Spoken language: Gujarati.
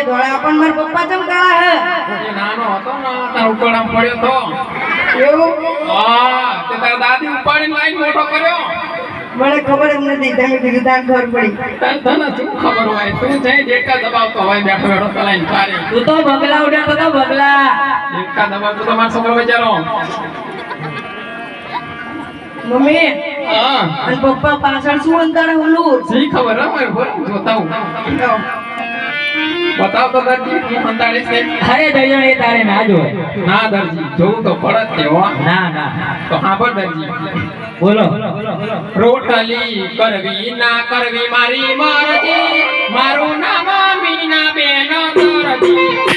ધોળા પણ માર પપ્પા ચમ કાળા હે એ નાનો હતો ને તાર ઉકળામ પડ્યો તો એવું હા તે તાર દાદી ઉપાડીને લાઈન મોટો કર્યો મને ખબર જ નથી તમે કીધું તાર ખબર પડી તને શું ખબર હોય તું જઈ ડેકા દબાવતો હોય બેઠો બેઠો ચલાઈને તારે તું તો બગલા ઉડાતો તો બગલા ડેકા દબાવતો તો મારો છોકરો બચારો મમ્મી હા અને પપ્પા પાછળ શું અંતર ઓલું સહી ખબર હે મારે બોલ જોતા હું બતાવ તો દરજી હું સંતાડીશ ને અરે દર્જણ એ તારે ના જોય ના દરજી જોવું તો પડત ને હો ના ના તો સાંભળ દરજી બોલો રોટલી કરવી ના કરવી મારી મરજી મારું નામ મીના બેન દરજી